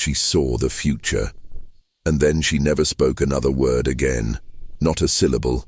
She saw the future. And then she never spoke another word again. Not a syllable.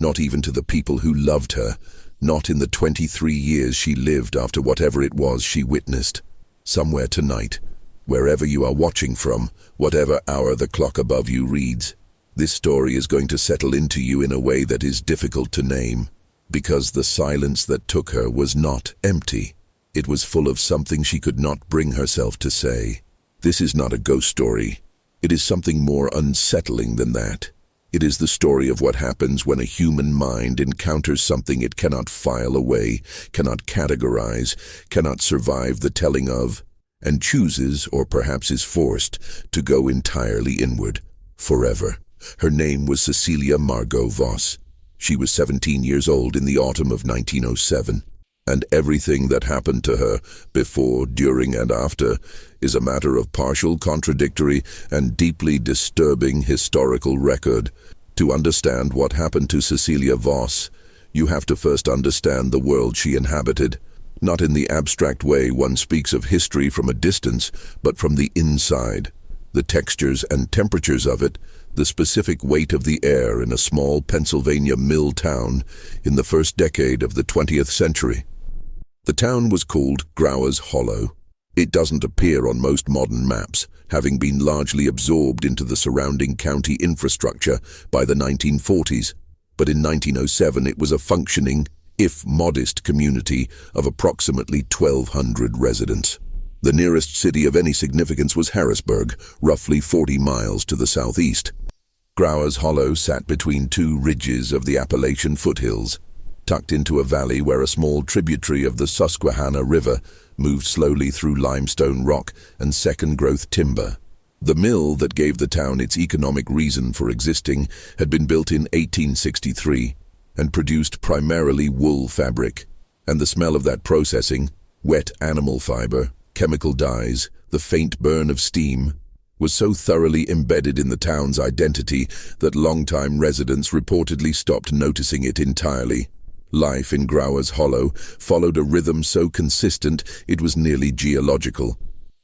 Not even to the people who loved her. Not in the 23 years she lived after whatever it was she witnessed. Somewhere tonight, wherever you are watching from, whatever hour the clock above you reads, this story is going to settle into you in a way that is difficult to name. Because the silence that took her was not empty. It was full of something she could not bring herself to say. This is not a ghost story. It is something more unsettling than that. It is the story of what happens when a human mind encounters something it cannot file away, cannot categorize, cannot survive the telling of, and chooses, or perhaps is forced, to go entirely inward, forever. Her name was Cecilia Margaux Voss. She was 17 years old in the autumn of 1907. And everything that happened to her, before, during, and after, is a matter of partial, contradictory, and deeply disturbing historical record. To understand what happened to Cecilia Voss, you have to first understand the world she inhabited. Not in the abstract way one speaks of history from a distance, but from the inside. The textures and temperatures of it, the specific weight of the air in a small Pennsylvania mill town in the first decade of the 20th century. The town was called Growers Hollow. It doesn't appear on most modern maps, having been largely absorbed into the surrounding county infrastructure by the 1940s. But in 1907 it was a functioning, if modest, community of approximately 1,200 residents. The nearest city of any significance was Harrisburg, roughly 40 miles to the southeast. Growers Hollow sat between two ridges of the Appalachian foothills, tucked into a valley where a small tributary of the Susquehanna River moved slowly through limestone rock and second-growth timber. The mill that gave the town its economic reason for existing had been built in 1863 and produced primarily wool fabric, and the smell of that processing, wet animal fiber, chemical dyes, the faint burn of steam, was so thoroughly embedded in the town's identity that longtime residents reportedly stopped noticing it entirely. Life in Growers Hollow followed a rhythm so consistent it was nearly geological.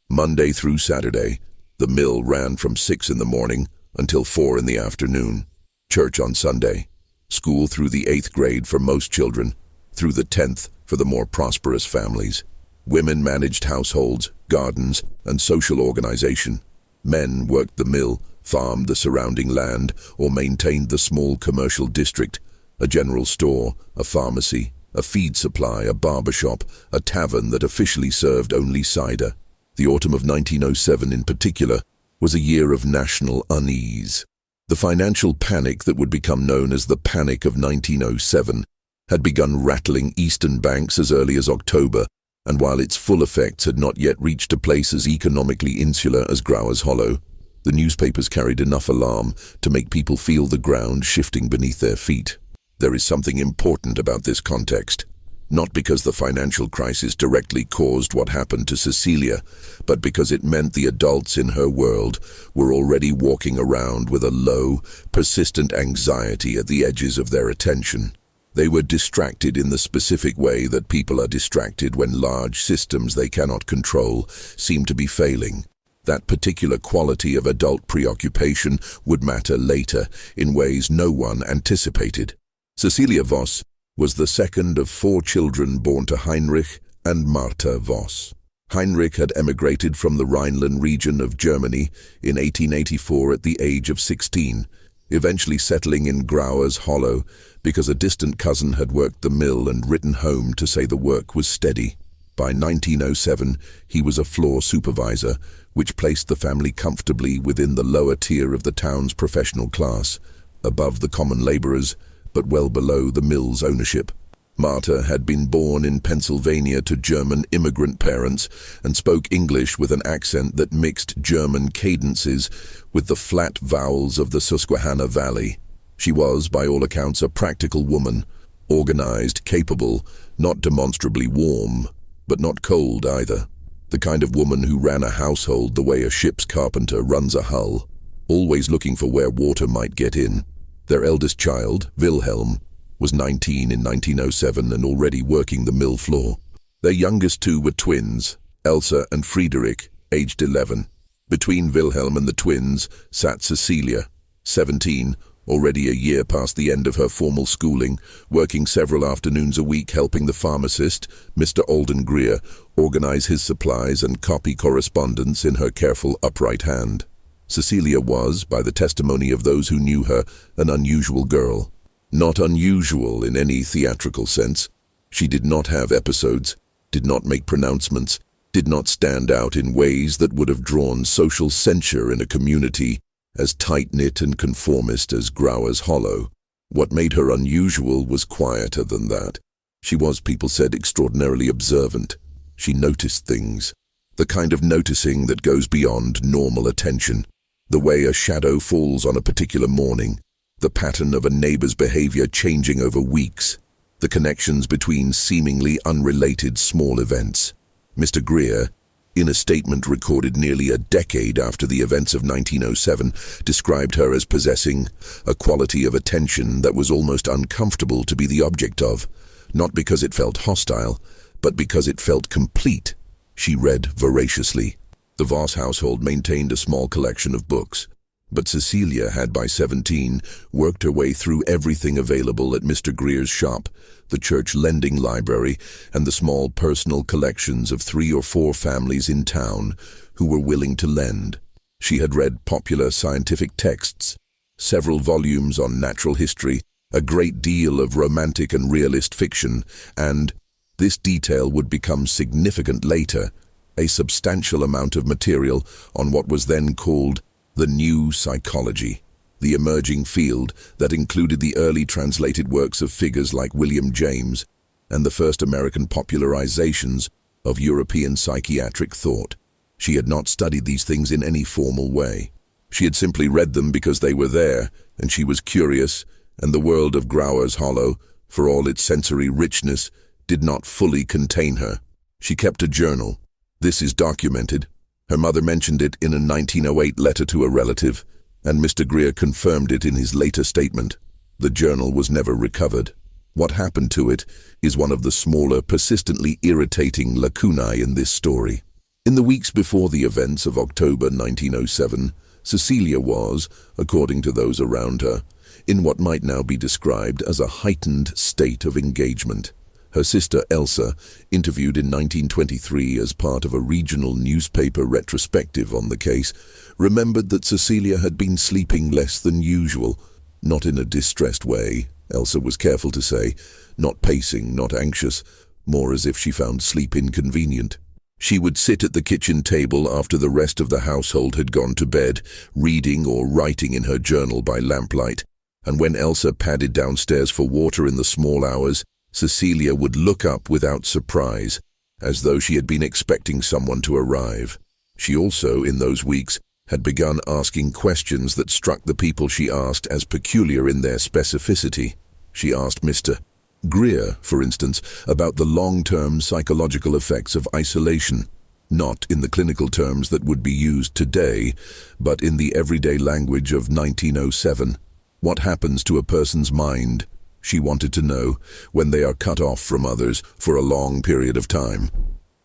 Monday through Saturday, the mill ran from 6 in the morning until 4 in the afternoon. Church on Sunday. School through the 8th grade for most children, through the 10th for the more prosperous families. Women managed households, gardens, and social organization. Men worked the mill, farmed the surrounding land, or maintained the small commercial district, a general store, a pharmacy, a feed supply, a barber shop, a tavern that officially served only cider. The autumn of 1907 in particular was a year of national unease. The financial panic that would become known as the Panic of 1907 had begun rattling eastern banks as early as October, and while its full effects had not yet reached a place as economically insular as Growers Hollow, the newspapers carried enough alarm to make people feel the ground shifting beneath their feet. There is something important about this context, not because the financial crisis directly caused what happened to Cecilia, but because it meant the adults in her world were already walking around with a low, persistent anxiety at the edges of their attention. They were distracted in the specific way that people are distracted when large systems they cannot control seem to be failing. That particular quality of adult preoccupation would matter later in ways no one anticipated. Cecilia Voss was the second of 4 children born to Heinrich and Martha Voss. Heinrich had emigrated from the Rhineland region of Germany in 1884 at the age of 16, eventually settling in Growers Hollow because a distant cousin had worked the mill and written home to say the work was steady. By 1907, he was a floor supervisor, which placed the family comfortably within the lower tier of the town's professional class, above the common laborers, but well below the mill's ownership. Martha had been born in Pennsylvania to German immigrant parents and spoke English with an accent that mixed German cadences with the flat vowels of the Susquehanna Valley. She was, by all accounts, a practical woman, organized, capable, not demonstrably warm, but not cold either. The kind of woman who ran a household the way a ship's carpenter runs a hull, always looking for where water might get in. Their eldest child, Wilhelm, was 19 in 1907 and already working the mill floor. Their youngest 2 were twins, Elsa and Friedrich, aged 11. Between Wilhelm and the twins sat Cecilia, 17, already a year past the end of her formal schooling, working several afternoons a week helping the pharmacist, Mr. Alden Greer, organize his supplies and copy correspondence in her careful, upright hand. Cecilia was, by the testimony of those who knew her, an unusual girl. Not unusual in any theatrical sense. She did not have episodes, did not make pronouncements, did not stand out in ways that would have drawn social censure in a community as tight-knit and conformist as Grauer's Hollow. What made her unusual was quieter than that. She was, people said, extraordinarily observant. She noticed things. The kind of noticing that goes beyond normal attention. The way a shadow falls on a particular morning. The pattern of a neighbor's behavior changing over weeks. The connections between seemingly unrelated small events. Mr. Greer, in a statement recorded nearly a decade after the events of 1907, described her as possessing a quality of attention that was almost uncomfortable to be the object of, not because it felt hostile, but because it felt complete. She read voraciously. The Voss household maintained a small collection of books, but Cecilia had by 17 worked her way through everything available at Mr. Greer's shop, the church lending library, and the small personal collections of 3 or 4 families in town who were willing to lend. She had read popular scientific texts, several volumes on natural history, a great deal of romantic and realist fiction, and, this detail would become significant later, a substantial amount of material on what was then called the new psychology, the emerging field that included the early translated works of figures like William James and the first American popularizations of European psychiatric thought. She had not studied these things in any formal way. She had simply read them because they were there, and she was curious, and the world of Grauer's Hollow, for all its sensory richness, did not fully contain her. She kept a journal. This is documented. Her mother mentioned it in a 1908 letter to a relative, and Mr. Greer confirmed it in his later statement. The journal was never recovered. What happened to it is one of the smaller, persistently irritating lacunae in this story. In the weeks before the events of October 1907, Cecilia was, according to those around her, in what might now be described as a heightened state of engagement. Her sister Elsa, interviewed in 1923 as part of a regional newspaper retrospective on the case, remembered that Cecilia had been sleeping less than usual, not in a distressed way, Elsa was careful to say, not pacing, not anxious, more as if she found sleep inconvenient. She would sit at the kitchen table after the rest of the household had gone to bed, reading or writing in her journal by lamplight, and when Elsa padded downstairs for water in the small hours, Cecilia would look up without surprise, as though she had been expecting someone to arrive. She also, in those weeks, had begun asking questions that struck the people she asked as peculiar in their specificity. She asked Mr. Greer, for instance, about the long-term psychological effects of isolation, not in the clinical terms that would be used today, but in the everyday language of 1907. What happens to a person's mind, she wanted to know, when they are cut off from others for a long period of time.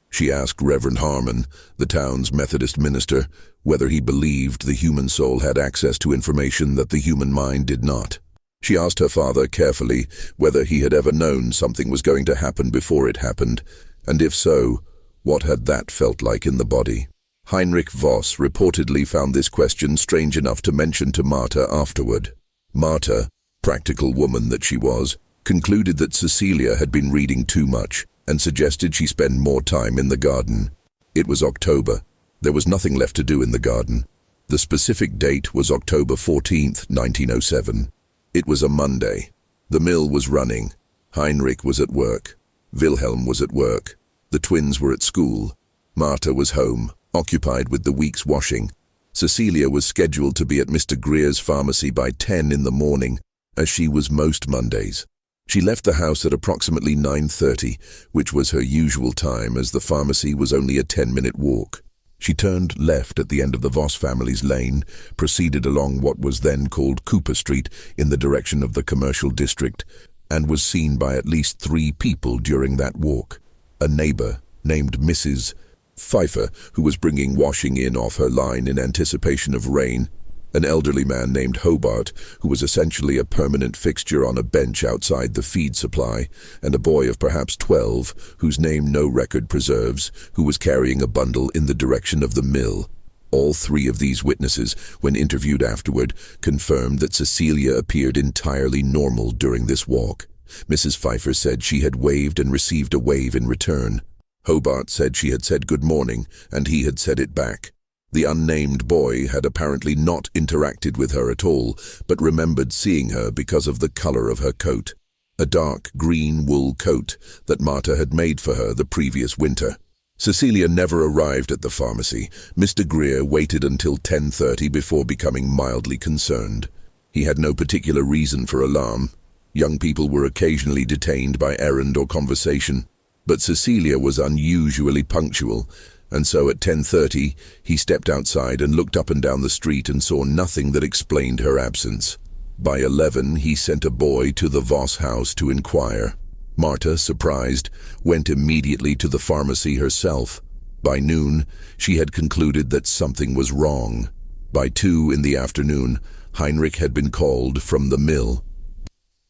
She asked Reverend Harmon, the town's Methodist minister, whether he believed the human soul had access to information that the human mind did not. She asked her father carefully whether he had ever known something was going to happen before it happened, and if so, what had that felt like in the body. Heinrich Voss reportedly found this question strange enough to mention to Martha afterward. Martha, practical woman that she was, concluded that Cecilia had been reading too much and suggested she spend more time in the garden. It was October. There was nothing left to do in the garden. The specific date was October 14th, 1907. It was a Monday. The mill was running. Heinrich was at work. Wilhelm was at work. The twins were at school. Martha was home, occupied with the week's washing. Cecilia was scheduled to be at Mr. Greer's pharmacy by 10 in the morning, as she was most Mondays. She left the house at approximately 9:30, which was her usual time as the pharmacy was only a 10-minute walk. She turned left at the end of the Voss family's lane, proceeded along what was then called Cooper Street in the direction of the commercial district, and was seen by at least 3 people during that walk. A neighbor named Mrs. Pfeiffer, who was bringing washing in off her line in anticipation of rain, an elderly man named Hobart, who was essentially a permanent fixture on a bench outside the feed supply, and a boy of perhaps 12, whose name no record preserves, who was carrying a bundle in the direction of the mill. All three of these witnesses, when interviewed afterward, confirmed that Cecilia appeared entirely normal during this walk. Mrs. Pfeiffer said she had waved and received a wave in return. Hobart said she had said good morning, and he had said it back. The unnamed boy had apparently not interacted with her at all, but remembered seeing her because of the color of her coat, a dark green wool coat that Marta had made for her the previous winter. Cecilia never arrived at the pharmacy. Mr. Greer waited until 10:30 before becoming mildly concerned. He had no particular reason for alarm. Young people were occasionally detained by errand or conversation, but Cecilia was unusually punctual, and so at 10:30 he stepped outside and looked up and down the street and saw nothing that explained her absence. By 11 he sent a boy to the Voss house to inquire. Marta, surprised, went immediately to the pharmacy herself. By noon she had concluded that something was wrong. By 2 in the afternoon Heinrich had been called from the mill.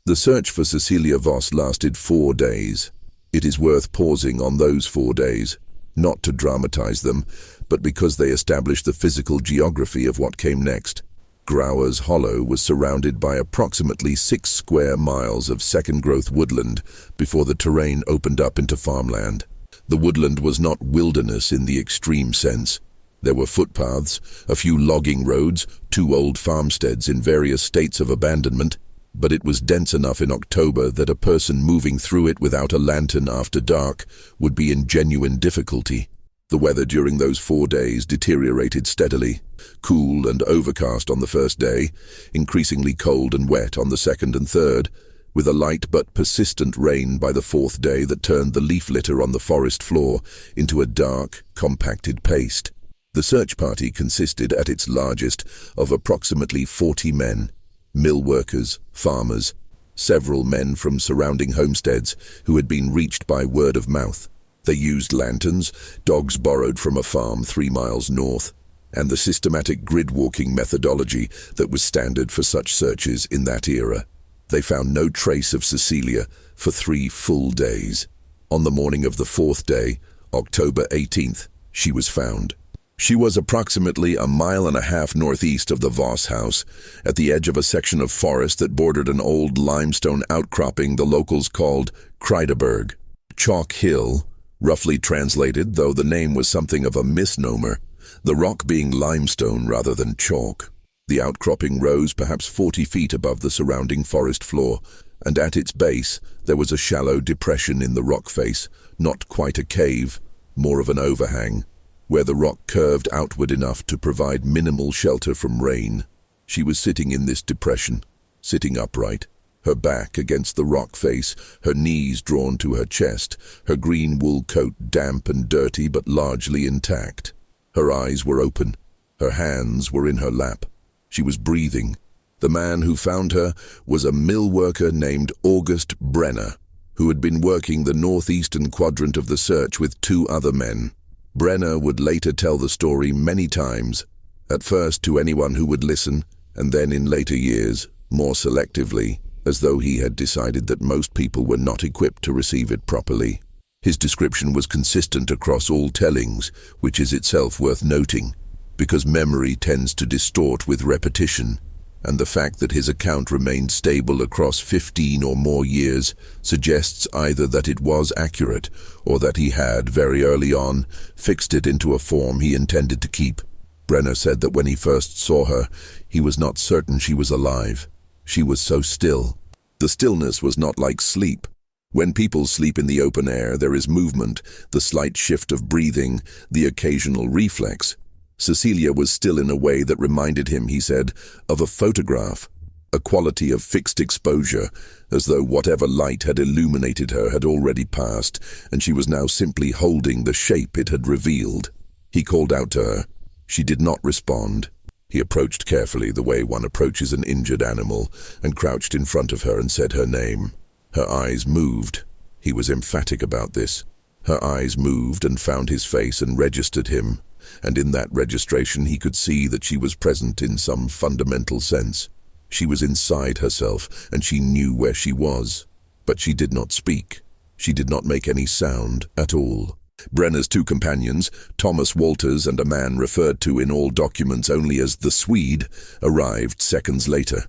The search for Cecilia Voss lasted 4 days. It is worth pausing on those 4 days, not to dramatize them, but because they establish the physical geography of what came next. Grauer's Hollow was surrounded by approximately 6 square miles of second-growth woodland before the terrain opened up into farmland. The woodland was not wilderness in the extreme sense. There were footpaths, a few logging roads, 2 old farmsteads in various states of abandonment, but it was dense enough in October that a person moving through it without a lantern after dark would be in genuine difficulty. The weather during those 4 days deteriorated steadily, cool and overcast on the first day, increasingly cold and wet on the second and third, with a light but persistent rain by the 4th day that turned the leaf litter on the forest floor into a dark, compacted paste. The search party consisted at its largest of approximately 40 men, mill workers, farmers, several men from surrounding homesteads who had been reached by word of mouth. They used lanterns, dogs borrowed from a farm 3 miles north, and the systematic grid-walking methodology that was standard for such searches in that era. They found no trace of Cecilia for 3 full days. On the morning of the 4th day, October 18th, she was found. She was approximately 1.5 miles northeast of the Voss house, at the edge of a section of forest that bordered an old limestone outcropping the locals called Kreideberg. Chalk Hill, roughly translated, though the name was something of a misnomer, the rock being limestone rather than chalk. The outcropping rose perhaps 40 feet above the surrounding forest floor, and at its base there was a shallow depression in the rock face, not quite a cave, more of an overhang, where the rock curved outward enough to provide minimal shelter from rain. She was sitting in this depression, sitting upright, her back against the rock face, her knees drawn to her chest, her green wool coat damp and dirty but largely intact. Her eyes were open, her hands were in her lap. She was breathing. The man who found her was a mill worker named August Brenner, who had been working the northeastern quadrant of the search with 2 other men. Brenner would later tell the story many times, at first to anyone who would listen, and then in later years, more selectively, as though he had decided that most people were not equipped to receive it properly. His description was consistent across all tellings, which is itself worth noting, because memory tends to distort with repetition, and the fact that his account remained stable across 15 or more years suggests either that it was accurate or that he had, very early on, fixed it into a form he intended to keep. Brenner said that when he first saw her, he was not certain she was alive. She was so still. The stillness was not like sleep. When people sleep in the open air, there is movement, the slight shift of breathing, the occasional reflex. Cecilia was still in a way that reminded him, he said, of a photograph, a quality of fixed exposure, as though whatever light had illuminated her had already passed, and she was now simply holding the shape it had revealed. He called out to her. She did not respond. He approached carefully, the way one approaches an injured animal, and crouched in front of her and said her name. Her eyes moved. He was emphatic about this. Her eyes moved and found his face and registered him, and in that registration he could see that she was present in some fundamental sense. She was inside herself, and she knew where she was. But she did not speak. She did not make any sound at all. Brenner's two companions, Thomas Walters and a man referred to in all documents only as the Swede, arrived seconds later.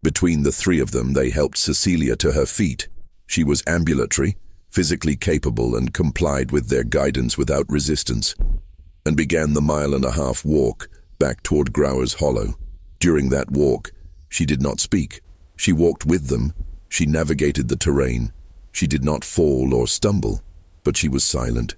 Between the three of them, they helped Cecilia to her feet. She was ambulatory, physically capable, and complied with their guidance without resistance, and began the 1.5-mile walk back toward Grauer's Hollow. During that walk, she did not speak. She walked with them. She navigated the terrain. She did not fall or stumble, but she was silent.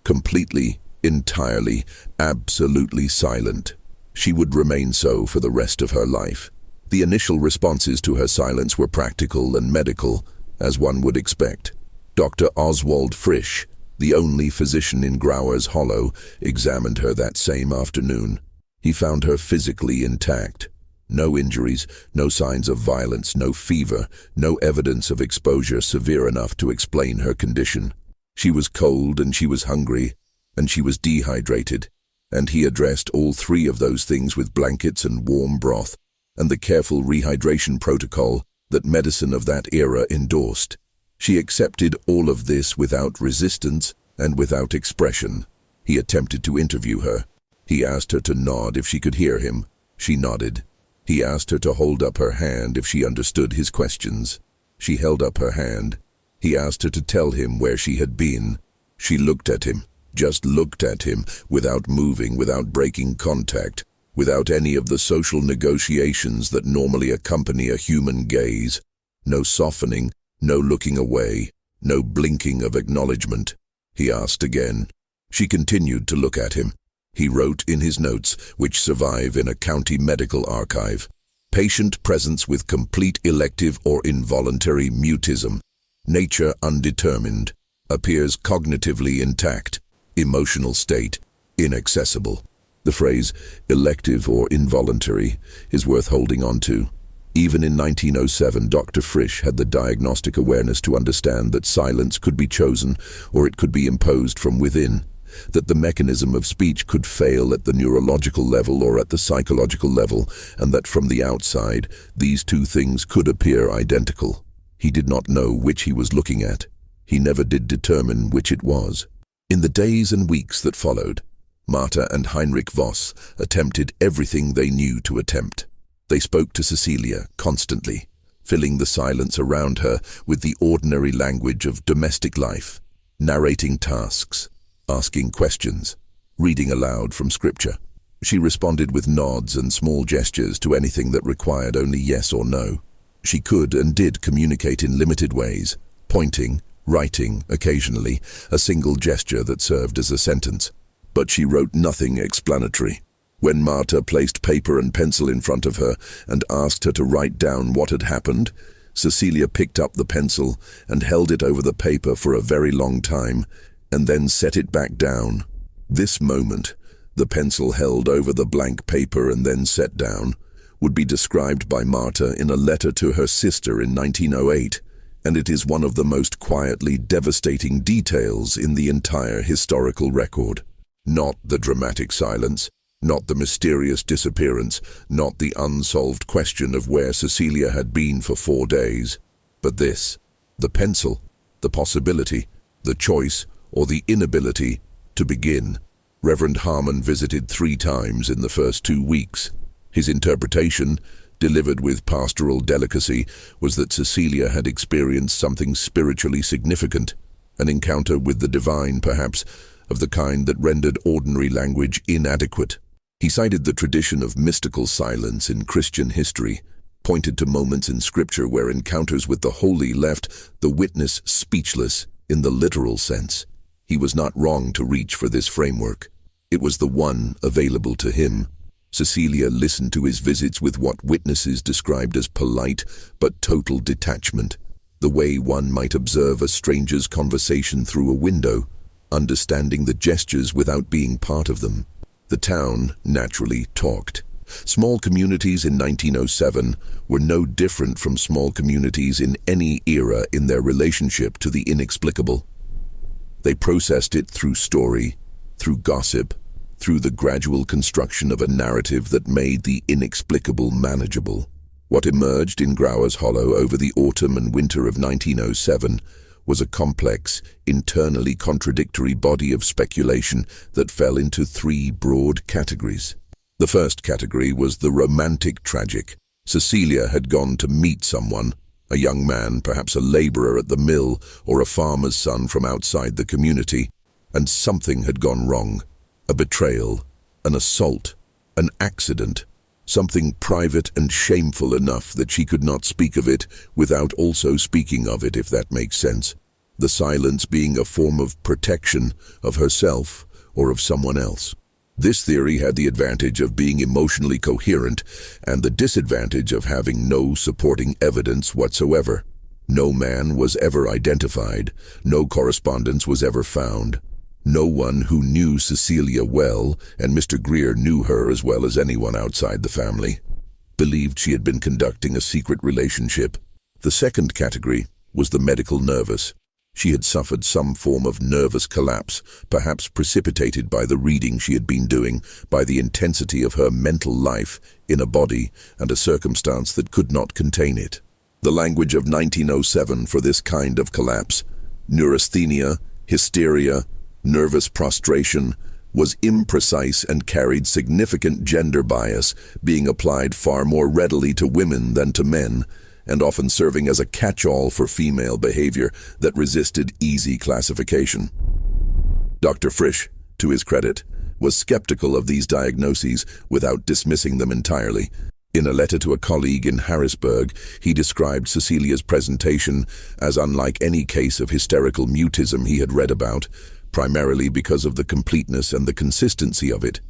Completely, entirely, absolutely silent. She would remain so for the rest of her life. The initial responses to her silence were practical and medical, as one would expect. Dr. Oswald Frisch, the only physician in Grauer's Hollow, examined her that same afternoon. He found her physically intact. No injuries, no signs of violence, no fever, no evidence of exposure severe enough to explain her condition. She was cold and she was hungry and she was dehydrated, and he addressed all three of those things with blankets and warm broth and the careful rehydration protocol that medicine of that era endorsed. She accepted all of this without resistance and without expression. He attempted to interview her. He asked her to nod if she could hear him. She nodded. He asked her to hold up her hand if she understood his questions. She held up her hand. He asked her to tell him where she had been. She looked at him, just looked at him, without moving, without breaking contact, without any of the social negotiations that normally accompany a human gaze. No softening, no looking away, no blinking of acknowledgement. He asked again. She continued to look at him. He wrote in his notes, which survive in a county medical archive, patient presence with complete elective or involuntary mutism, nature undetermined, appears cognitively intact, emotional state inaccessible. The phrase elective or involuntary is worth holding on to. Even in 1907, Dr. Frisch had the diagnostic awareness to understand that silence could be chosen or it could be imposed from within, that the mechanism of speech could fail at the neurological level or at the psychological level, and that from the outside, these two things could appear identical. He did not know which he was looking at. He never did determine which it was. In the days and weeks that followed, Martha and Heinrich Voss attempted everything they knew to attempt. They spoke to Cecilia constantly, filling the silence around her with the ordinary language of domestic life, narrating tasks, asking questions, reading aloud from scripture. She responded with nods and small gestures to anything that required only yes or no. She could and did communicate in limited ways, pointing, writing, occasionally, a single gesture that served as a sentence. But she wrote nothing explanatory. When Martha placed paper and pencil in front of her and asked her to write down what had happened, Cecilia picked up the pencil and held it over the paper for a very long time, and then set it back down. This moment, the pencil held over the blank paper and then set down, would be described by Martha in a letter to her sister in 1908, and it is one of the most quietly devastating details in the entire historical record. Not the dramatic silence, not the mysterious disappearance, not the unsolved question of where Cecilia had been for 4 days, but this, the pencil, the possibility, the choice, or the inability to begin. Reverend Harmon visited 3 times in the first 2 weeks. His interpretation, delivered with pastoral delicacy, was that Cecilia had experienced something spiritually significant, an encounter with the divine, perhaps, of the kind that rendered ordinary language inadequate. He cited the tradition of mystical silence in Christian history, pointed to moments in Scripture where encounters with the holy left the witness speechless in the literal sense. He was not wrong to reach for this framework. It was the one available to him. Cecilia listened to his visits with what witnesses described as polite but total detachment, the way one might observe a stranger's conversation through a window, understanding the gestures without being part of them. The town naturally talked. Small communities in 1907 were no different from small communities in any era in their relationship to the inexplicable. They processed it through story, through gossip, through the gradual construction of a narrative that made the inexplicable manageable. What emerged in Grauer's Hollow over the autumn and winter of 1907 was a complex, internally contradictory body of speculation that fell into three broad categories. The first category was the romantic tragic. Cecilia had gone to meet someone, a young man, perhaps a laborer at the mill or a farmer's son from outside the community, and something had gone wrong. A betrayal, an assault, an accident, something private and shameful enough that she could not speak of it without also speaking of it, if that makes sense. The silence being a form of protection of herself or of someone else. This theory had the advantage of being emotionally coherent and the disadvantage of having no supporting evidence whatsoever. No man was ever identified, no correspondence was ever found. No one who knew Cecilia well, and Mr. Greer knew her as well as anyone outside the family, believed she had been conducting a secret relationship. The second category was the medical nervous. She had suffered some form of nervous collapse, perhaps precipitated by the reading she had been doing, by the intensity of her mental life in a body and a circumstance that could not contain it. The language of 1907 for this kind of collapse, neurasthenia, hysteria, nervous prostration, was imprecise and carried significant gender bias, being applied far more readily to women than to men, and often serving as a catch-all for female behavior that resisted easy classification. Dr. Frisch, to his credit, was skeptical of these diagnoses without dismissing them entirely. In a letter to a colleague in Harrisburg, he described Cecilia's presentation as unlike any case of hysterical mutism he had read about, primarily because of the completeness and the consistency of it.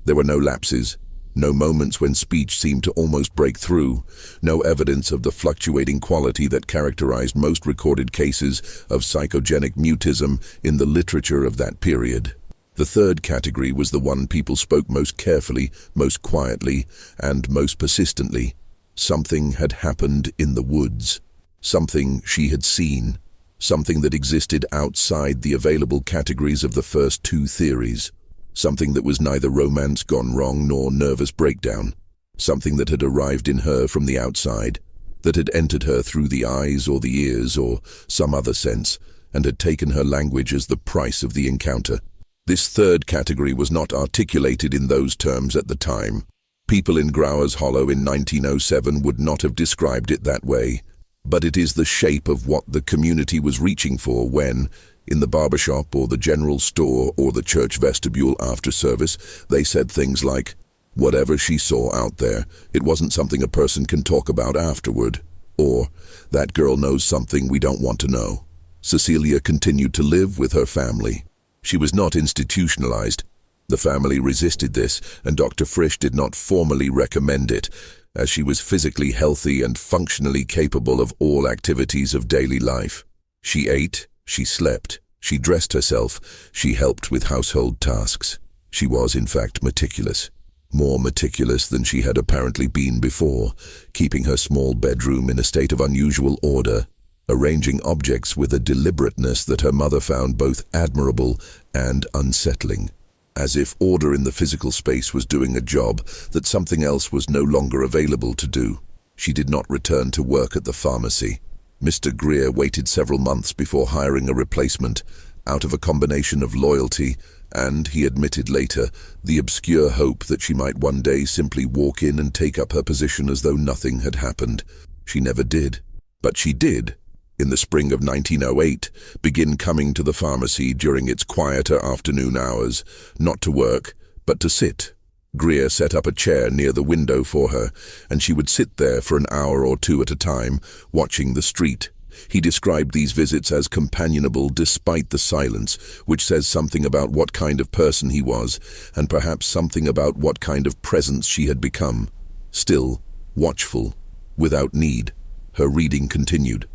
There were no lapses, no moments when speech seemed to almost break through, no evidence of the fluctuating quality that characterized most recorded cases of psychogenic mutism in the literature of that period. The third category was the one people spoke most carefully, most quietly, and most persistently. Something had happened in the woods. Something she had seen. Something that existed outside the available categories of the first two theories. Something that was neither romance gone wrong nor nervous breakdown. Something that had arrived in her from the outside, that had entered her through the eyes or the ears or some other sense, and had taken her language as the price of the encounter. This third category was not articulated in those terms at the time. People in Grauer's Hollow in 1907 would not have described it that way. But it is the shape of what the community was reaching for when, in the barbershop or the general store or the church vestibule after service, they said things like, "Whatever she saw out there, it wasn't something a person can talk about afterward," or, "That girl knows something we don't want to know." Cecilia continued to live with her family. She was not institutionalized. The family resisted this, and Dr. Frisch did not formally recommend it, as she was physically healthy and functionally capable of all activities of daily life. She ate, she slept, she dressed herself, she helped with household tasks. She was, in fact, meticulous. More meticulous than she had apparently been before, keeping her small bedroom in a state of unusual order, arranging objects with a deliberateness that her mother found both admirable and unsettling. As if order in the physical space was doing a job that something else was no longer available to do. She did not return to work at the pharmacy. Mr. Greer waited several months before hiring a replacement, out of a combination of loyalty and, he admitted later, the obscure hope that she might one day simply walk in and take up her position as though nothing had happened. She never did. But she did, in the spring of 1908, begin coming to the pharmacy during its quieter afternoon hours, not to work, but to sit. Greer set up a chair near the window for her, and she would sit there for an hour or two at a time, watching the street. He described these visits as companionable despite the silence, which says something about what kind of person he was, and perhaps something about what kind of presence she had become. Still, watchful, without need, her reading continued.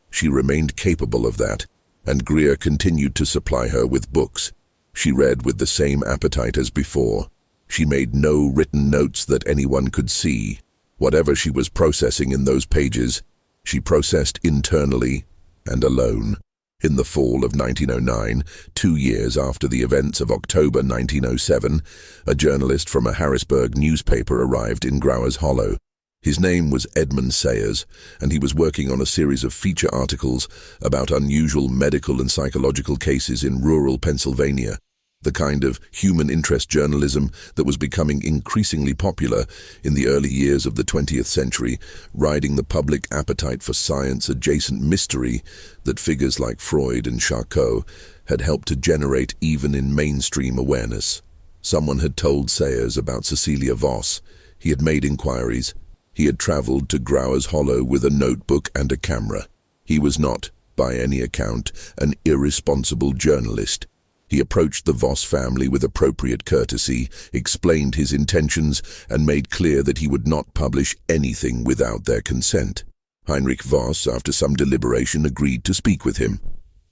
She remained capable of that, and Greer continued to supply her with books. She read with the same appetite as before. She made no written notes that anyone could see. Whatever she was processing in those pages, she processed internally and alone. In the fall of 1909, 2 years after the events of October 1907, a journalist from a Harrisburg newspaper arrived in Growers Hollow. His name was Edmund Sayers, and he was working on a series of feature articles about unusual medical and psychological cases in rural Pennsylvania, the kind of human interest journalism that was becoming increasingly popular in the early years of the 20th century, riding the public appetite for science-adjacent mystery that figures like Freud and Charcot had helped to generate even in mainstream awareness. Someone had told Sayers about Cecilia Voss. He had made inquiries. He had traveled to Growers Hollow with a notebook and a camera. He was not, by any account, an irresponsible journalist. He approached the Voss family with appropriate courtesy, explained his intentions, and made clear that he would not publish anything without their consent. Heinrich Voss, after some deliberation, agreed to speak with him.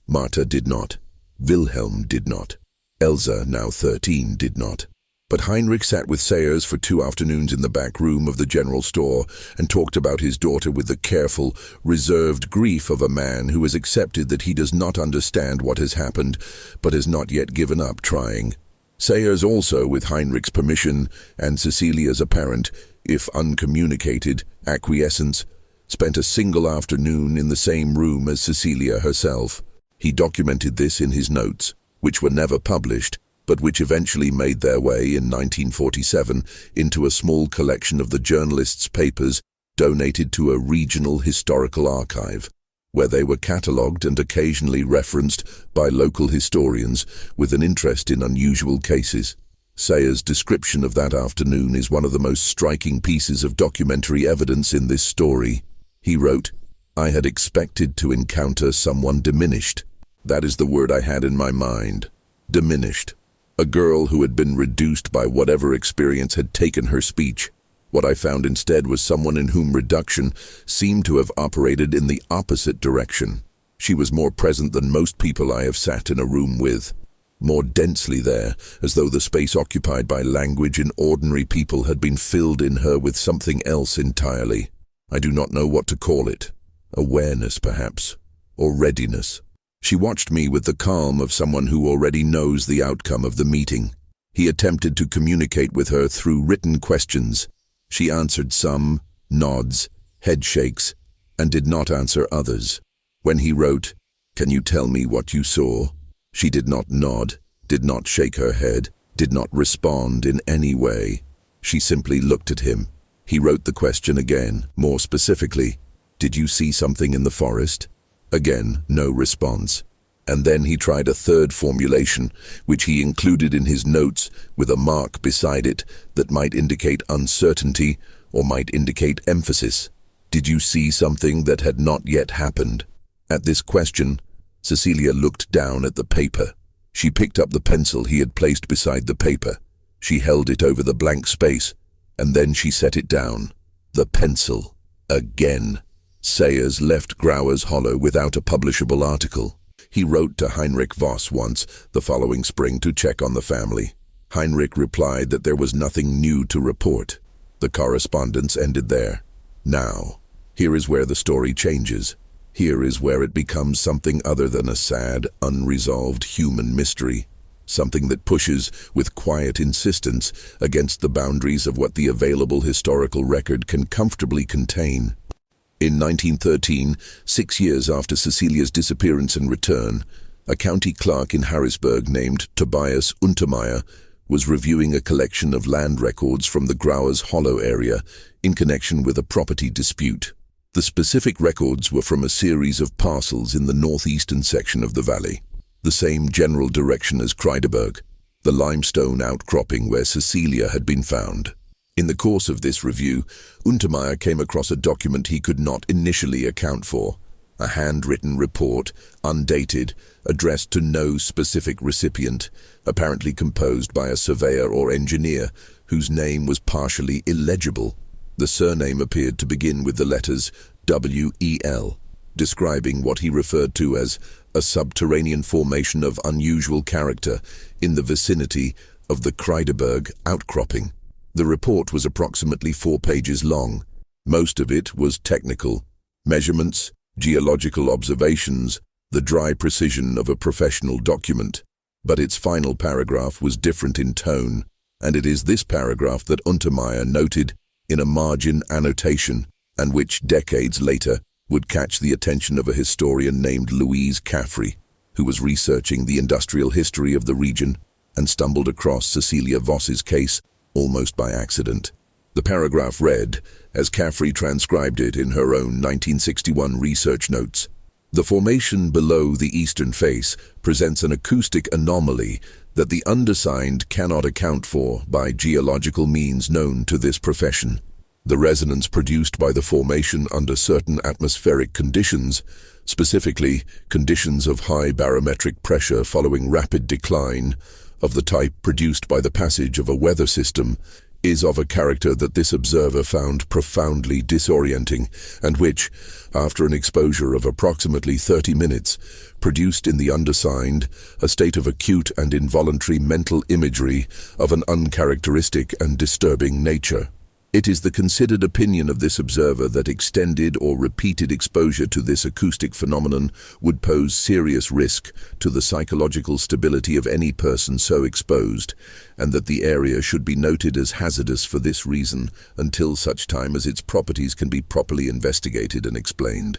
Martha did not. Wilhelm did not. Elsa, now 13, did not. But Heinrich sat with Sayers for 2 afternoons in the back room of the general store and talked about his daughter with the careful, reserved grief of a man who has accepted that he does not understand what has happened, but has not yet given up trying. Sayers also, with Heinrich's permission and Cecilia's apparent, if uncommunicated, acquiescence, spent a single afternoon in the same room as Cecilia herself. He documented this in his notes, which were never published, but which eventually made their way in 1947 into a small collection of the journalist's papers donated to a regional historical archive, where they were catalogued and occasionally referenced by local historians with an interest in unusual cases. Sayers' description of that afternoon is one of the most striking pieces of documentary evidence in this story. He wrote, "I had expected to encounter someone diminished. That is the word I had in my mind. Diminished. A girl who had been reduced by whatever experience had taken her speech. What I found instead was someone in whom reduction seemed to have operated in the opposite direction. She was more present than most people I have sat in a room with. More densely there, as though the space occupied by language in ordinary people had been filled in her with something else entirely. I do not know what to call it. Awareness, perhaps, or readiness. She watched me with the calm of someone who already knows the outcome of the meeting. He attempted to communicate with her through written questions. She answered some, nods, head shakes, and did not answer others. When he wrote, 'Can you tell me what you saw?' she did not nod, did not shake her head, did not respond in any way. She simply looked at him. He wrote the question again, more specifically, 'Did you see something in the forest?' Again, no response. And then he tried a third formulation, which he included in his notes with a mark beside it that might indicate uncertainty or might indicate emphasis. 'Did you see something that had not yet happened?' At this question, Cecilia looked down at the paper. She picked up the pencil he had placed beside the paper. She held it over the blank space, and then she set it down. The pencil. Again. Sayers left Growers Hollow without a publishable article. He wrote to Heinrich Voss once, the following spring, to check on the family. Heinrich replied that there was nothing new to report. The correspondence ended there. Now, here is where the story changes. Here is where it becomes something other than a sad, unresolved human mystery. Something that pushes, with quiet insistence, against the boundaries of what the available historical record can comfortably contain. In 1913, 6 years after Cecilia's disappearance and return, a county clerk in Harrisburg named Tobias Untermeyer was reviewing a collection of land records from the Growers Hollow area in connection with a property dispute. The specific records were from a series of parcels in the northeastern section of the valley, the same general direction as Kreideberg, the limestone outcropping where Cecilia had been found. In the course of this review, Untermeyer came across a document he could not initially account for, a handwritten report, undated, addressed to no specific recipient, apparently composed by a surveyor or engineer whose name was partially illegible. The surname appeared to begin with the letters W-E-L, describing what he referred to as a subterranean formation of unusual character in the vicinity of the Kreideberg outcropping. The report was approximately 4 pages long. Most of it was technical, measurements, geological observations, the dry precision of a professional document. But its final paragraph was different in tone, and it is this paragraph that Untermeyer noted in a margin annotation, and which, decades later, would catch the attention of a historian named Louise Caffrey, who was researching the industrial history of the region and stumbled across Cecilia Voss's case almost by accident. The paragraph read, as Caffrey transcribed it in her own 1961 research notes, "The formation below the eastern face presents an acoustic anomaly that the undersigned cannot account for by geological means known to this profession. The resonance produced by the formation under certain atmospheric conditions, specifically conditions of high barometric pressure following rapid decline, of the type produced by the passage of a weather system, is of a character that this observer found profoundly disorienting, and which, after an exposure of approximately 30 minutes, produced in the undersigned a state of acute and involuntary mental imagery of an uncharacteristic and disturbing nature. It is the considered opinion of this observer that extended or repeated exposure to this acoustic phenomenon would pose serious risk to the psychological stability of any person so exposed, and that the area should be noted as hazardous for this reason until such time as its properties can be properly investigated and explained."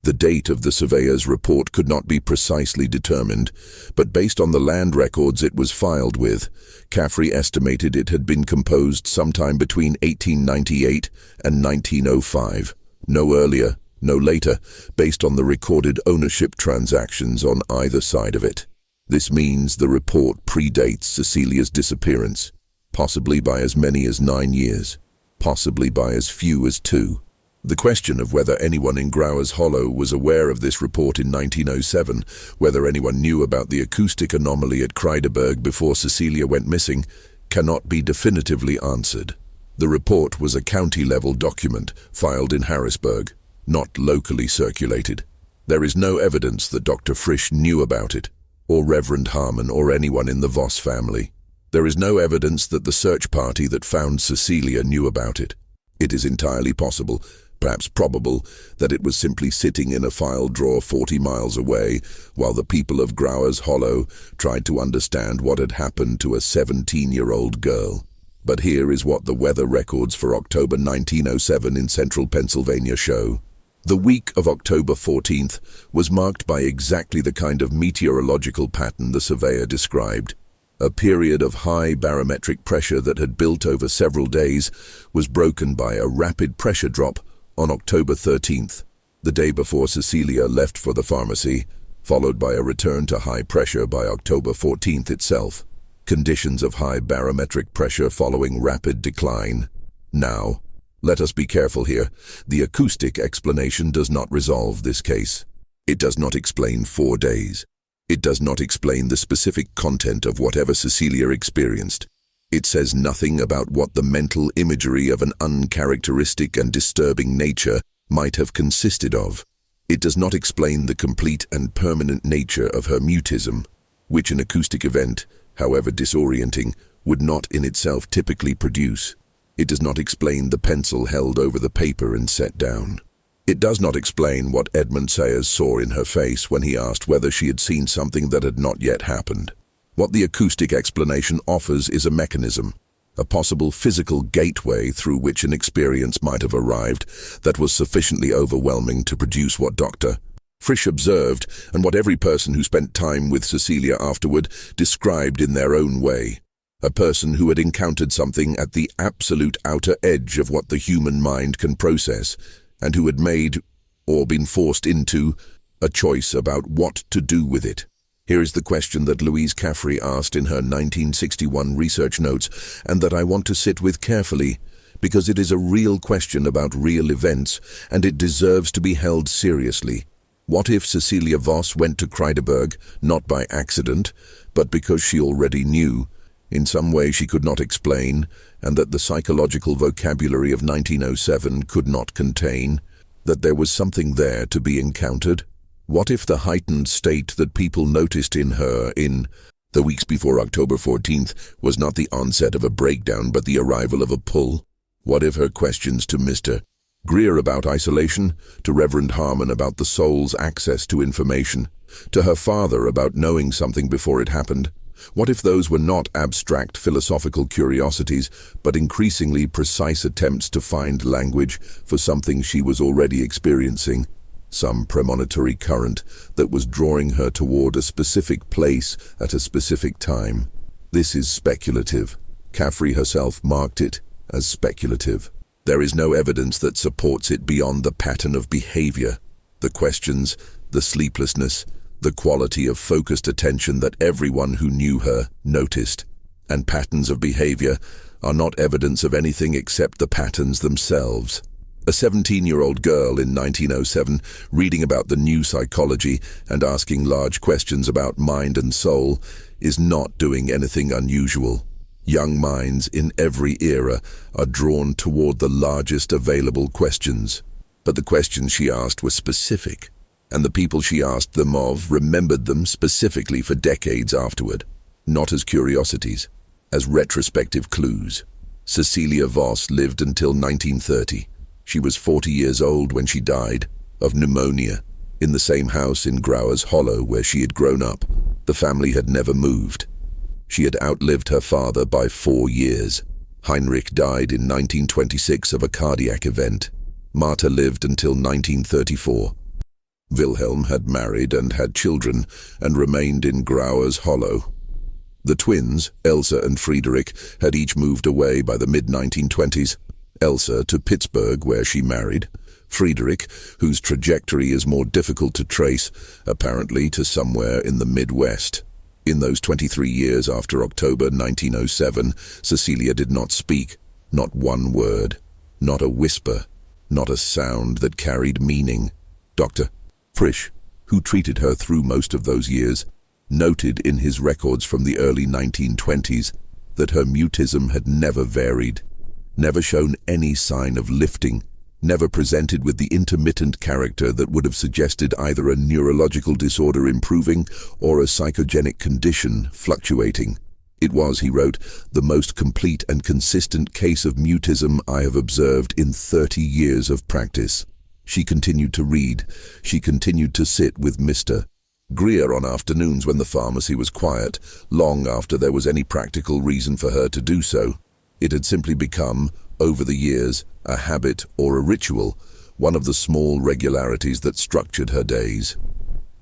The date of the surveyor's report could not be precisely determined, but based on the land records it was filed with, Caffrey estimated it had been composed sometime between 1898 and 1905, no earlier, no later, based on the recorded ownership transactions on either side of it. This means the report predates Cecilia's disappearance, possibly by as many as 9 years, possibly by as few as 2. The question of whether anyone in Grauers Hollow was aware of this report in 1907, whether anyone knew about the acoustic anomaly at Kreideberg before Cecilia went missing, cannot be definitively answered. The report was a county-level document filed in Harrisburg, not locally circulated. There is no evidence that Dr. Frisch knew about it, or Reverend Harmon, or anyone in the Voss family. There is no evidence that the search party that found Cecilia knew about it. It is entirely possible, perhaps probable, that it was simply sitting in a file drawer 40 miles away while the people of Grauers Hollow tried to understand what had happened to a 17-year-old girl. But here is what the weather records for October 1907 in central Pennsylvania show. The week of October 14th was marked by exactly the kind of meteorological pattern the surveyor described. A period of high barometric pressure that had built over several days was broken by a rapid pressure drop on October 13th, the day before Cecilia left for the pharmacy, followed by a return to high pressure by October 14th itself. Conditions of high barometric pressure following rapid decline. Now, let us be careful here. The acoustic explanation does not resolve this case. It does not explain 4 days. It does not explain the specific content of whatever Cecilia experienced. It says nothing about what the mental imagery of an uncharacteristic and disturbing nature might have consisted of. It does not explain the complete and permanent nature of her mutism, which an acoustic event, however disorienting, would not in itself typically produce. It does not explain the pencil held over the paper and set down. It does not explain what Edmund Sayers saw in her face when he asked whether she had seen something that had not yet happened. What the acoustic explanation offers is a mechanism, a possible physical gateway through which an experience might have arrived that was sufficiently overwhelming to produce what Dr. Frisch observed and what every person who spent time with Cecilia afterward described in their own way. A person who had encountered something at the absolute outer edge of what the human mind can process, and who had made, or been forced into, a choice about what to do with it. Here is the question that Louise Caffrey asked in her 1961 research notes, and that I want to sit with carefully, because it is a real question about real events, and it deserves to be held seriously. What if Cecilia Voss went to Kreideberg, not by accident, but because she already knew, in some way she could not explain, and that the psychological vocabulary of 1907 could not contain, that there was something there to be encountered? What if the heightened state that people noticed in her in the weeks before October 14th was not the onset of a breakdown but the arrival of a pull? What if her questions to Mr. Greer about isolation, to Reverend Harmon about the soul's access to information, to her father about knowing something before it happened. What if those were not abstract philosophical curiosities, but increasingly precise attempts to find language for something she was already experiencing? Some premonitory current that was drawing her toward a specific place at a specific time. This is speculative. Caffrey herself marked it as speculative. There is no evidence that supports it beyond the pattern of behavior, the questions, the sleeplessness, the quality of focused attention that everyone who knew her noticed. And patterns of behavior are not evidence of anything except the patterns themselves. A 17-year-old girl in 1907 reading about the new psychology and asking large questions about mind and soul is not doing anything unusual. Young minds in every era are drawn toward the largest available questions. But the questions she asked were specific, and the people she asked them of remembered them specifically for decades afterward, not as curiosities, as retrospective clues. Cecilia Voss lived until 1930. She was 40 years old when she died, of pneumonia, in the same house in Growers Hollow where she had grown up. The family had never moved. She had outlived her father by 4 years. Heinrich died in 1926 of a cardiac event. Marta lived until 1934. Wilhelm had married and had children and remained in Growers Hollow. The twins, Elsa and Friedrich, had each moved away by the mid-1920s. Elsa to Pittsburgh, where she married. Friedrich, whose trajectory is more difficult to trace, apparently to somewhere in the Midwest. In those 23 years after October 1907, Cecilia did not speak, not one word, not a whisper, not a sound that carried meaning. Dr. Frisch, who treated her through most of those years, noted in his records from the early 1920s that her mutism had never varied, never shown any sign of lifting, never presented with the intermittent character that would have suggested either a neurological disorder improving or a psychogenic condition fluctuating. It was, he wrote, the most complete and consistent case of mutism I have observed in 30 years of practice. She continued to read. She continued to sit with Mr. Greer on afternoons when the pharmacy was quiet, long after there was any practical reason for her to do so. It had simply become, over the years, a habit or a ritual, one of the small regularities that structured her days.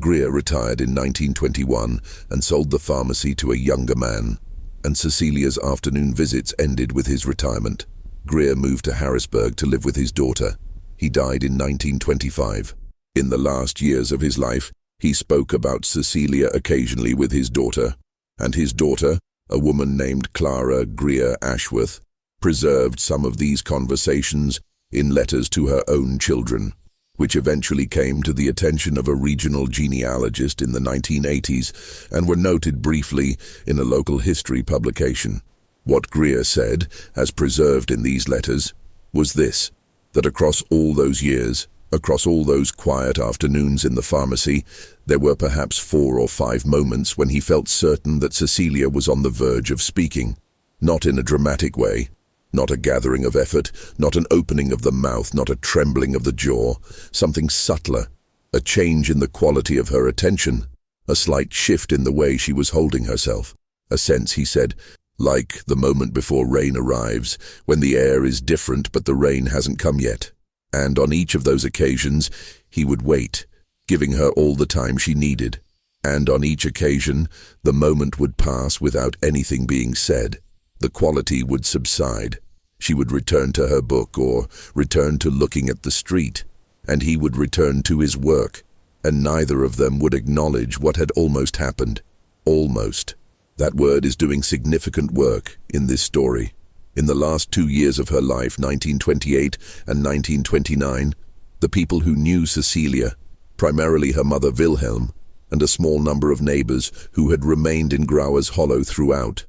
Greer retired in 1921 and sold the pharmacy to a younger man, and Cecilia's afternoon visits ended with his retirement. Greer moved to Harrisburg to live with his daughter. He died in 1925. In the last years of his life, he spoke about Cecilia occasionally with his daughter, and his daughter, a woman named Clara Greer Ashworth, preserved some of these conversations in letters to her own children, which eventually came to the attention of a regional genealogist in the 1980s and were noted briefly in a local history publication. What Greer said, as preserved in these letters, was this, that across all those years, across all those quiet afternoons in the pharmacy, there were perhaps 4 or 5 moments when he felt certain that Cecilia was on the verge of speaking, not in a dramatic way, not a gathering of effort, not an opening of the mouth, not a trembling of the jaw, something subtler, a change in the quality of her attention, a slight shift in the way she was holding herself, a sense, he said, like the moment before rain arrives, when the air is different but the rain hasn't come yet. And on each of those occasions, he would wait, giving her all the time she needed. And on each occasion, the moment would pass without anything being said. The quality would subside. She would return to her book or return to looking at the street, and he would return to his work, and neither of them would acknowledge what had almost happened. Almost. That word is doing significant work in this story. In the last 2 years of her life, 1928 and 1929, the people who knew Cecilia, primarily her mother Wilhelm, and a small number of neighbors who had remained in Growers Hollow throughout,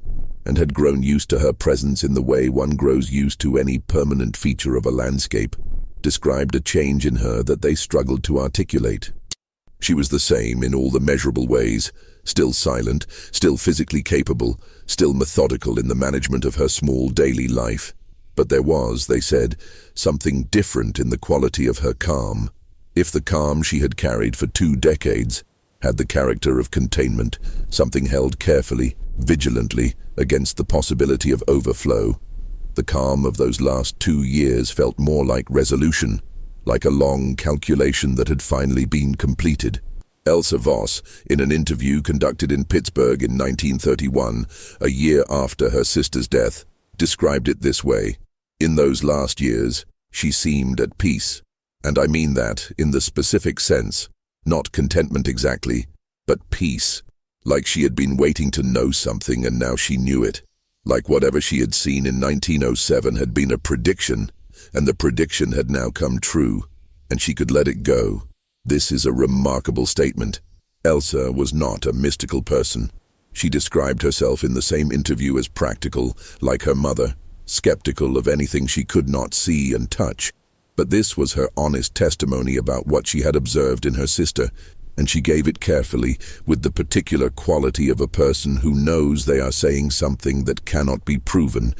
and had grown used to her presence in the way one grows used to any permanent feature of a landscape, described a change in her that they struggled to articulate. She was the same in all the measurable ways, still silent, still physically capable, still methodical in the management of her small daily life. But there was, they said, something different in the quality of her calm. If the calm she had carried for 2 decades had the character of containment, something held carefully, vigilantly, against the possibility of overflow, the calm of those last 2 years felt more like resolution, like a long calculation that had finally been completed. Elsa Voss, in an interview conducted in Pittsburgh in 1931, a year after her sister's death, described it this way: "In those last years, she seemed at peace. And I mean that in the specific sense, not contentment exactly, but peace. Like she had been waiting to know something and now she knew it. Like whatever she had seen in 1907 had been a prediction, and the prediction had now come true, and she could let it go." This is a remarkable statement. Elsa was not a mystical person. She described herself in the same interview as practical, like her mother, skeptical of anything she could not see and touch. But this was her honest testimony about what she had observed in her sister, and she gave it carefully, with the particular quality of a person who knows they are saying something that cannot be proven,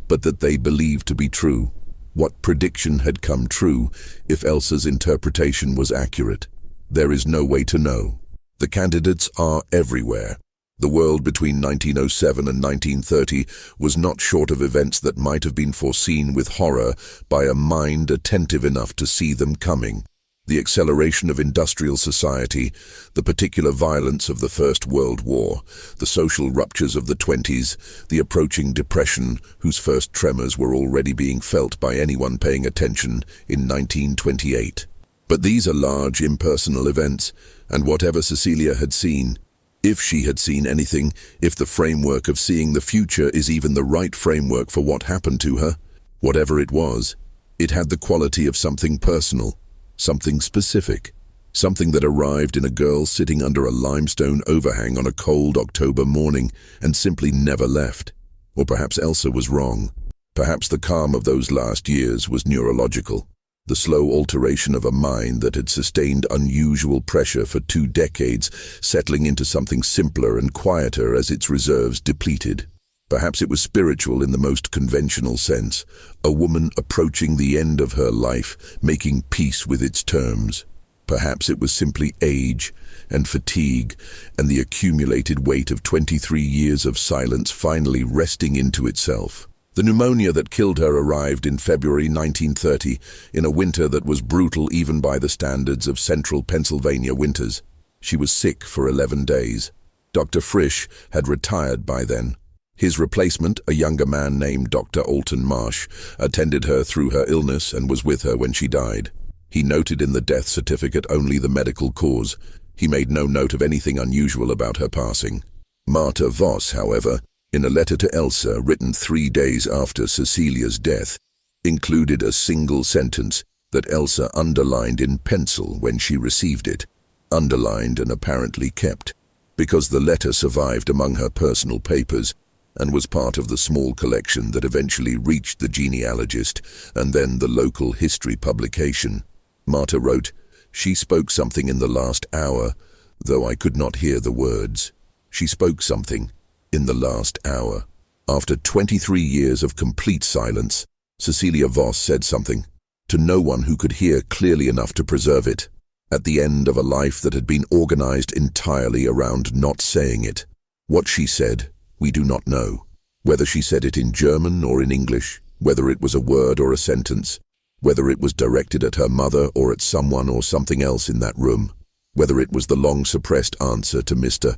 but that they believe to be true. What prediction had come true if Elsa's interpretation was accurate? There is no way to know. The candidates are everywhere. The world between 1907 and 1930 was not short of events that might have been foreseen with horror by a mind attentive enough to see them coming. The acceleration of industrial society, the particular violence of the First World War, the social ruptures of the 20s, the approaching depression whose first tremors were already being felt by anyone paying attention in 1928. But these are large, impersonal events, and whatever Cecilia had seen, if she had seen anything, if the framework of seeing the future is even the right framework for what happened to her, whatever it was, it had the quality of something personal, something specific, something that arrived in a girl sitting under a limestone overhang on a cold October morning and simply never left. Or perhaps Elsa was wrong. Perhaps the calm of those last years was neurological, the slow alteration of a mind that had sustained unusual pressure for 2 decades, settling into something simpler and quieter as its reserves depleted. Perhaps it was spiritual in the most conventional sense, a woman approaching the end of her life, making peace with its terms. Perhaps it was simply age and fatigue and the accumulated weight of 23 years of silence finally resting into itself. The pneumonia that killed her arrived in February 1930, in a winter that was brutal even by the standards of central Pennsylvania winters. She was sick for 11 days. Dr. Frisch had retired by then. His replacement, a younger man named Dr. Alton Marsh, attended her through her illness and was with her when she died. He noted in the death certificate only the medical cause. He made no note of anything unusual about her passing. Martha Voss, however, in a letter to Elsa written 3 days after Cecilia's death, included a single sentence that Elsa underlined in pencil when she received it, underlined and apparently kept, because the letter survived among her personal papers and was part of the small collection that eventually reached the genealogist and then the local history publication. Martha wrote, "She spoke something in the last hour, though I could not hear the words. She spoke something in the last hour." After 23 years of complete silence, Cecilia Voss said something, to no one who could hear clearly enough to preserve it, at the end of a life that had been organized entirely around not saying it. What she said, we do not know. Whether she said it in German or in English, whether it was a word or a sentence, whether it was directed at her mother or at someone or something else in that room, whether it was the long-suppressed answer to Mr.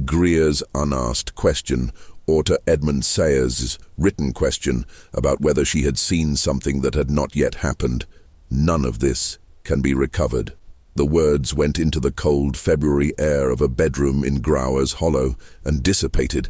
Greer's unasked question or to Edmund Sayers' written question about whether she had seen something that had not yet happened, none of this can be recovered. The words went into the cold February air of a bedroom in Grauer's Hollow and dissipated,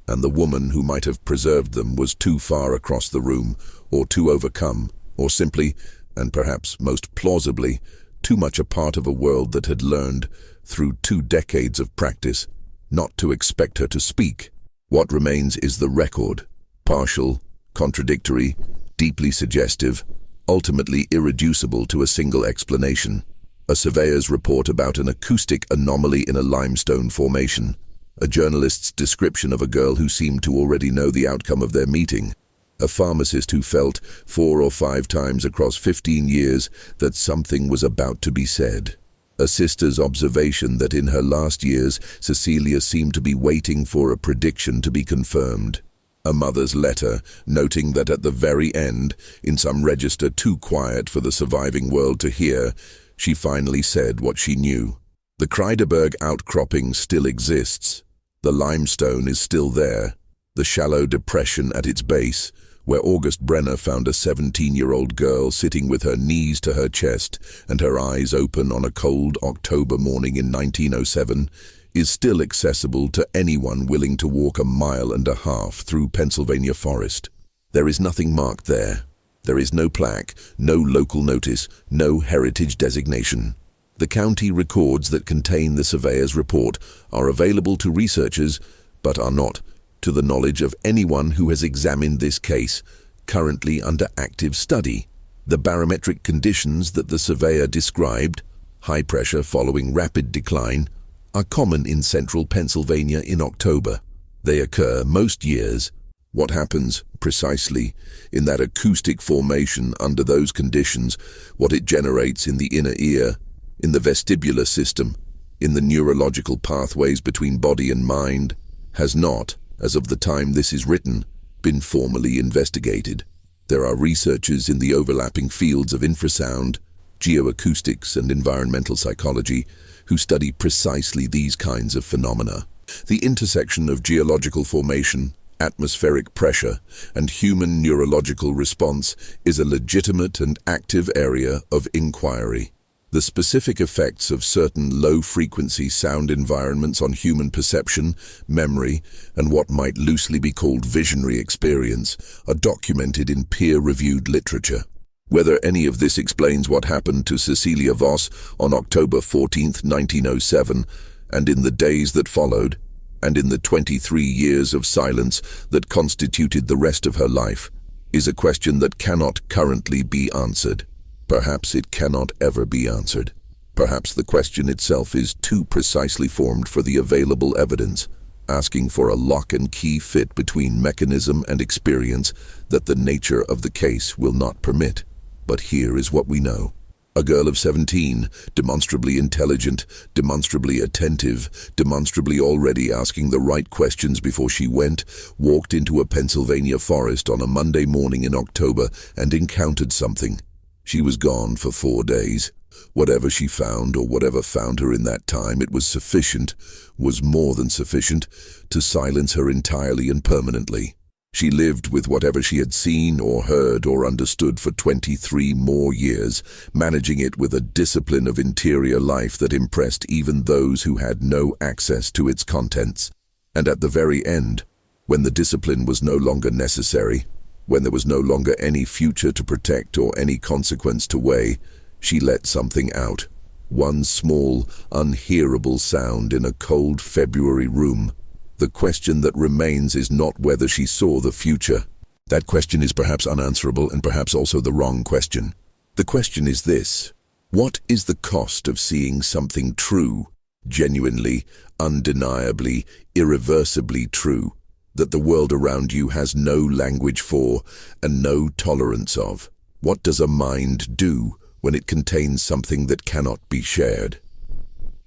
and the woman who might have preserved them was too far across the room, or too overcome, or simply, and perhaps most plausibly, too much a part of a world that had learned, through 2 decades of practice, not to expect her to speak. What remains is the record, partial, contradictory, deeply suggestive, ultimately irreducible to a single explanation. A surveyor's report about an acoustic anomaly in a limestone formation. A journalist's description of a girl who seemed to already know the outcome of their meeting. A pharmacist who felt 4 or 5 times across 15 years that something was about to be said. A sister's observation that in her last years, Cecilia seemed to be waiting for a prediction to be confirmed. A mother's letter, noting that at the very end, in some register too quiet for the surviving world to hear, she finally said what she knew. The Kreideberg outcropping still exists. The limestone is still there. The shallow depression at its base, where August Brenner found a 17-year-old girl sitting with her knees to her chest and her eyes open on a cold October morning in 1907, is still accessible to anyone willing to walk 1.5 miles through Pennsylvania forest. There is nothing marked there. There is no plaque, no local notice, no heritage designation. The county records that contain the surveyor's report are available to researchers, but are not to the knowledge of anyone who has examined this case, currently under active study. The barometric conditions that the surveyor described, high pressure following rapid decline, are common in central Pennsylvania in October. They occur most years. What happens, precisely, in that acoustic formation under those conditions, what it generates in the inner ear, in the vestibular system, in the neurological pathways between body and mind, has not, as of the time this is written, been formally investigated. There are researchers in the overlapping fields of infrasound, geoacoustics, and environmental psychology who study precisely these kinds of phenomena. The intersection of geological formation, atmospheric pressure, and human neurological response is a legitimate and active area of inquiry. The specific effects of certain low-frequency sound environments on human perception, memory, and what might loosely be called visionary experience are documented in peer-reviewed literature. Whether any of this explains what happened to Cecilia Voss on October 14, 1907, and in the days that followed, and in the 23 years of silence that constituted the rest of her life, is a question that cannot currently be answered. Perhaps it cannot ever be answered. Perhaps the question itself is too precisely formed for the available evidence, asking for a lock-and-key fit between mechanism and experience that the nature of the case will not permit. But here is what we know. A girl of 17, demonstrably intelligent, demonstrably attentive, demonstrably already asking the right questions before she went, walked into a Pennsylvania forest on a Monday morning in October and encountered something. She was gone for 4 days. Whatever she found or whatever found her in that time, it was sufficient, was more than sufficient, to silence her entirely and permanently. She lived with whatever she had seen or heard or understood for 23 more years, managing it with a discipline of interior life that impressed even those who had no access to its contents. And at the very end, when the discipline was no longer necessary, when there was no longer any future to protect or any consequence to weigh, she let something out. One small, unhearable sound in a cold February room. The question that remains is not whether she saw the future. That question is perhaps unanswerable and perhaps also the wrong question. The question is this: what is the cost of seeing something true, genuinely, undeniably, irreversibly true, that the world around you has no language for and no tolerance of? What does a mind do when it contains something that cannot be shared?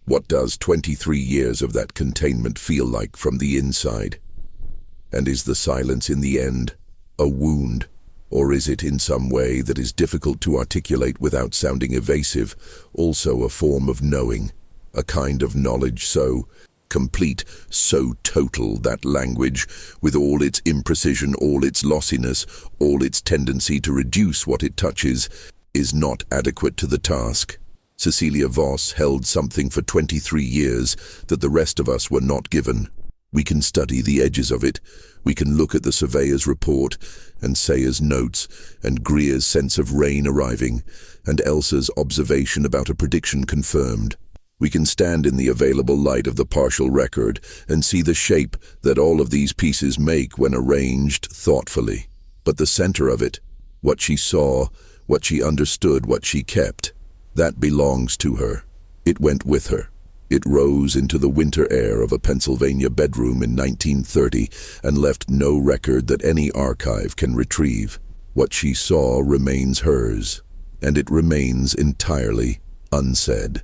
What does 23 years of that containment feel like from the inside? And is the silence in the end a wound, or is it in some way that is difficult to articulate without sounding evasive, also a form of knowing, a kind of knowledge so complete, so total that language, with all its imprecision, all its lossiness, all its tendency to reduce what it touches, is not adequate to the task? Cecilia Voss held something for 23 years that the rest of us were not given. We can study the edges of it. We can look at the surveyor's report, and Sayer's notes, and Greer's sense of rain arriving, and Elsa's observation about a prediction confirmed. We can stand in the available light of the partial record and see the shape that all of these pieces make when arranged thoughtfully. But the center of it, what she saw, what she understood, what she kept, that belongs to her. It went with her. It rose into the winter air of a Pennsylvania bedroom in 1930 and left no record that any archive can retrieve. What she saw remains hers, and it remains entirely unsaid.